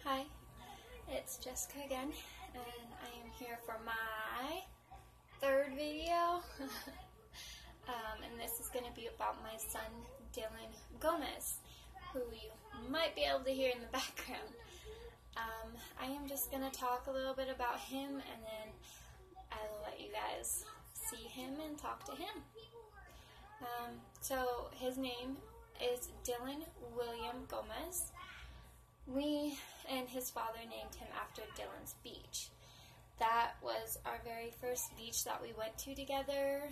Hi, it's Jessica again, and I am here for my third video. And this is going to be about my son, Dillon Gomez, who you might be able to hear in the background. I am just going to talk a little bit about him, and then I will let you guys see him and talk to him. So his name is Dillon William Gomez. We and his father named him after Dillon's beach. That was our very first beach that we went to together.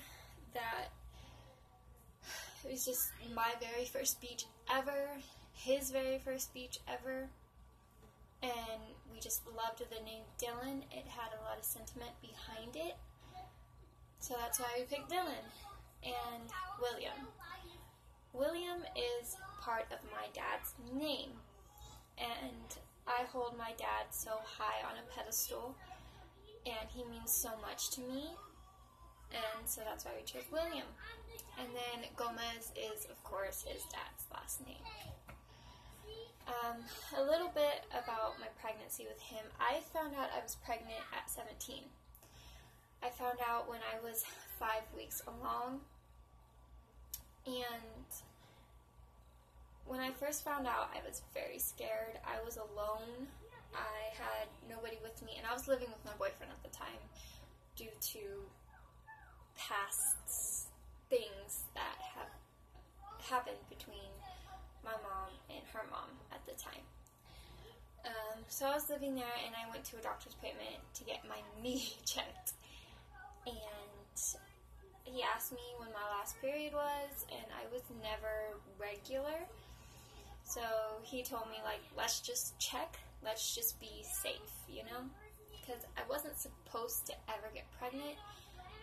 It was just my very first beach ever, his very first beach ever, and we just loved the name Dillon. It had a lot of sentiment behind it, so that's why we picked Dillon. And William. William is part of my dad's name, and I hold my dad so high on a pedestal, and he means so much to me, and so that's why we chose William. And then Gomez is, of course, his dad's last name. A little bit about my pregnancy with him. I found out I was pregnant at 17. I found out when I was 5 weeks along, and when I first found out, I was very scared. I was alone. I had nobody with me, and I was living with my boyfriend at the time due to past things that have happened between my mom and her mom at the time. So I was living there, and I went to a doctor's appointment to get my knee checked, and he asked me when my last period was, and I was never regular. So he told me, like, let's just check, let's just be safe, you know, because I wasn't supposed to ever get pregnant.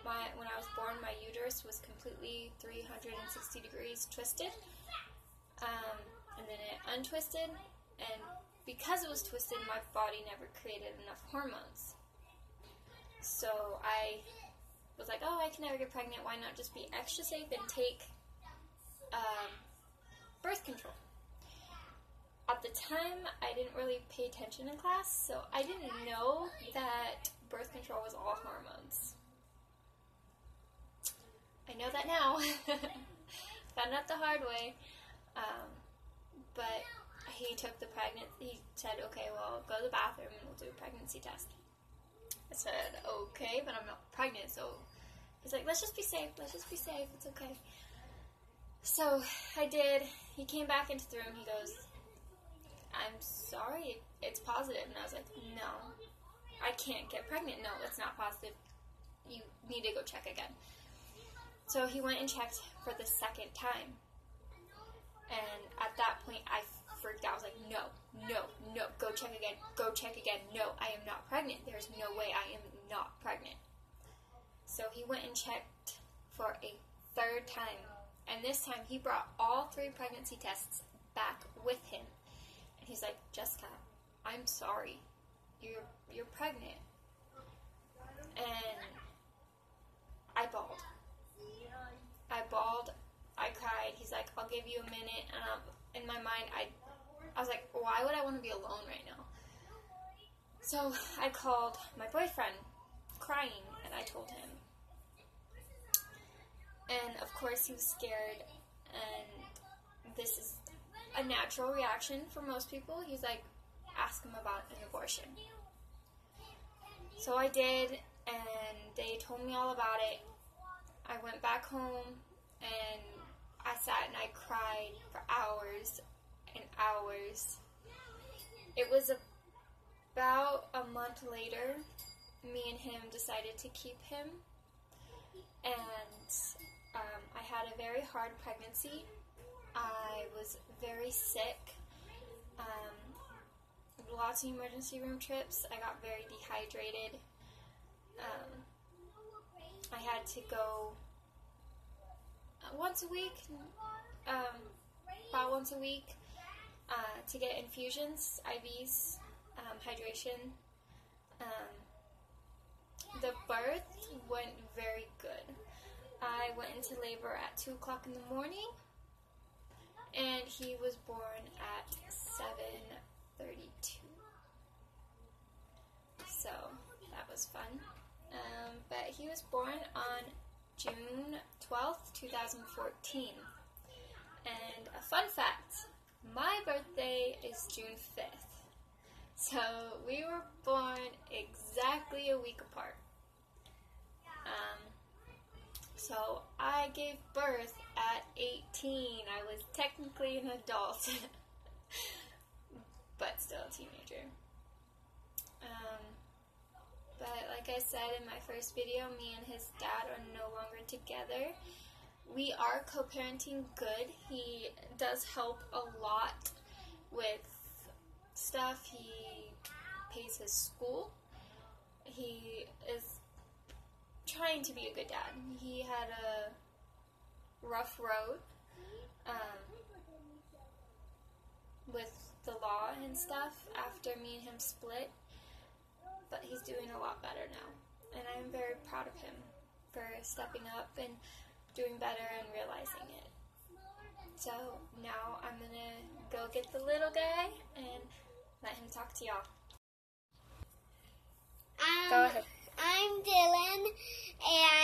When I was born, my uterus was completely 360 degrees twisted, and then it untwisted, and because it was twisted, my body never created enough hormones. So I was like, oh, I can never get pregnant, why not just be extra safe and take birth control? At the time, I didn't really pay attention in class, so I didn't know that birth control was all hormones. I know that now. Found out the hard way. But he took the he said, okay, well, go to the bathroom and we'll do a pregnancy test. I said, okay, but I'm not pregnant, so he's like, let's just be safe, it's okay. So I did. He came back into the room, he goes, I'm sorry, it's positive. And I was like, no, I can't get pregnant. No, it's not positive. You need to go check again. So he went and checked for the second time. And at that point, I freaked out. I was like, no, go check again. No, I am not pregnant. There's no way I am not pregnant. So he went and checked for a third time. And this time, he brought all 3 pregnancy tests back with him. He's like, Jessica, I'm sorry, you're pregnant. And I bawled, I cried. He's like, I'll give you a minute. And in my mind, I was like, why would I want to be alone right now? So I called my boyfriend, crying, and I told him. And of course he was scared, and this is a natural reaction for most people. He's like, ask him about an abortion. So I did, and they told me all about it. I went back home, and I sat and I cried for hours and hours. It was about a month later, me and him decided to keep him, and I had a very hard pregnancy. I was very sick, lots of emergency room trips. I got very dehydrated. I had to go once a week, about once a week, to get infusions, IVs, hydration. The birth went very good. I went into labor at 2 o'clock in the morning, and he was born at 7:32. so that was fun. But he was born on June 12th, 2014. And a fun fact, my birthday is June 5th. So we were born exactly a week apart. So I gave birth at 18. I was technically an adult, but still a teenager. But like I said in my first video, me and his dad are no longer together. We are co-parenting good. He does help a lot with stuff. He pays his school. He is trying to be a good dad. He had a rough road with the law and stuff after me and him split, but he's doing a lot better now, and I'm very proud of him for stepping up and doing better and realizing it. So now I'm gonna go get the little guy and let him talk to y'all. Go ahead. I'm Dillon,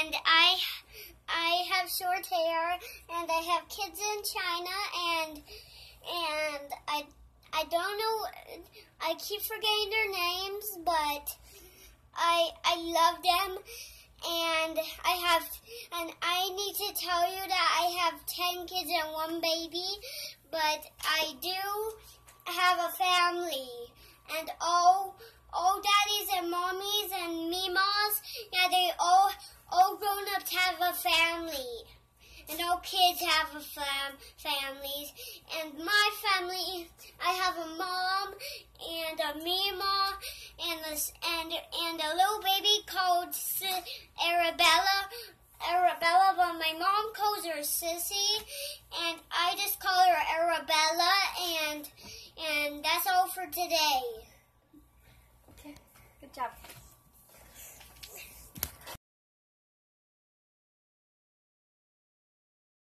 and I have short hair, and I have kids in China, and I don't know, I keep forgetting their names, but I love them, and I need to tell you that I have 10 kids and 1 baby, but I do have a family, and all daddies and mommies and memas, yeah, they all grown-ups have a family. And all kids have a families. And my family, I have a mom and a mema and a little baby called Arabella, but my mom calls her Sissy, and I just call her Arabella, and that's all for today. Okay, good job.